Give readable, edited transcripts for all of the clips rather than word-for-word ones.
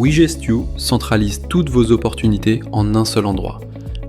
WeGestYou centralise toutes vos opportunités en un seul endroit.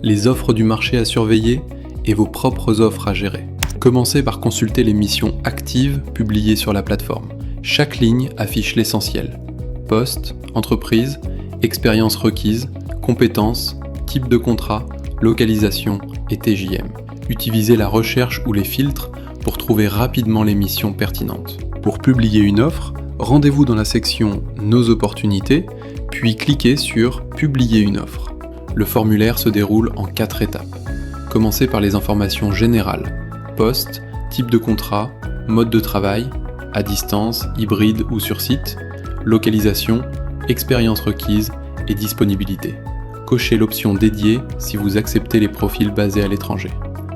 Les offres du marché à surveiller et vos propres offres à gérer. Commencez par consulter les missions actives publiées sur la plateforme. Chaque ligne affiche l'essentiel. Poste, entreprise, expérience requise, compétences, type de contrat, localisation et TJM. Utilisez la recherche ou les filtres pour trouver rapidement les missions pertinentes. Pour publier une offre, rendez-vous dans la section « Nos opportunités », puis cliquez sur « Publier une offre ». Le formulaire se déroule en 4 étapes. Commencez par les informations générales. Poste, type de contrat, mode de travail, à distance, hybride ou sur site, localisation, expérience requise et disponibilité. Cochez l'option dédiée si vous acceptez les profils basés à l'étranger.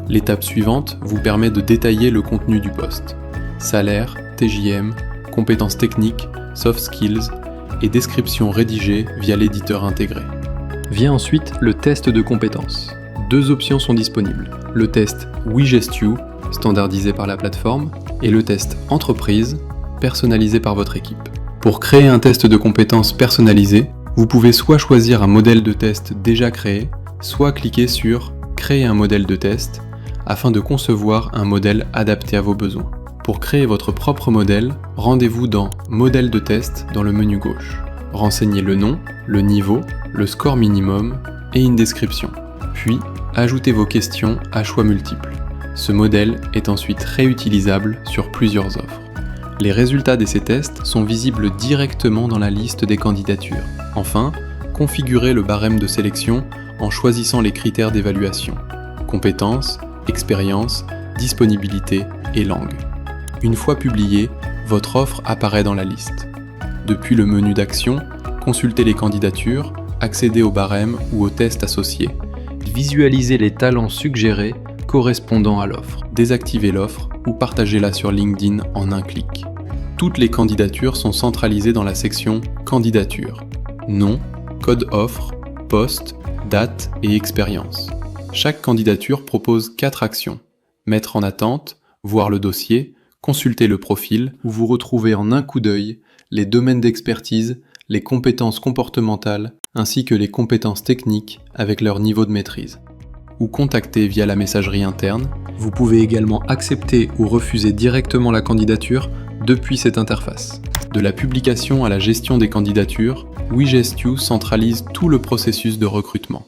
L'étape suivante vous permet de détailler le contenu du poste. Salaire, TJM, compétences techniques, soft skills et description rédigée via l'éditeur intégré. Vient ensuite le test de compétences. 2 options sont disponibles. Le test WeGestYou, standardisé par la plateforme, et le test entreprise, personnalisé par votre équipe. Pour créer un test de compétences personnalisé, vous pouvez soit choisir un modèle de test déjà créé, soit cliquer sur « Créer un modèle de test » afin de concevoir un modèle adapté à vos besoins. Pour créer votre propre modèle, rendez-vous dans « Modèle de test » dans le menu gauche. Renseignez le nom, le niveau, le score minimum et une description. Puis, ajoutez vos questions à choix multiples. Ce modèle est ensuite réutilisable sur plusieurs offres. Les résultats de ces tests sont visibles directement dans la liste des candidatures. Enfin, configurez le barème de sélection en choisissant les critères d'évaluation: compétences, expérience, disponibilité et langue. Une fois publiée, votre offre apparaît dans la liste. Depuis le menu d'action, consultez les candidatures, accédez au barème ou aux tests associés. Visualisez les talents suggérés correspondant à l'offre. Désactivez l'offre ou partagez-la sur LinkedIn en un clic. Toutes les candidatures sont centralisées dans la section Candidature. Nom, code offre, poste, date et expérience. Chaque candidature propose 4 actions. Mettre en attente, voir le dossier, consulter le profil, où vous retrouvez en un coup d'œil les domaines d'expertise, les compétences comportementales, ainsi que les compétences techniques avec leur niveau de maîtrise. Ou contacter via la messagerie interne. Vous pouvez également accepter ou refuser directement la candidature depuis cette interface. De la publication à la gestion des candidatures, WeGestYou centralise tout le processus de recrutement.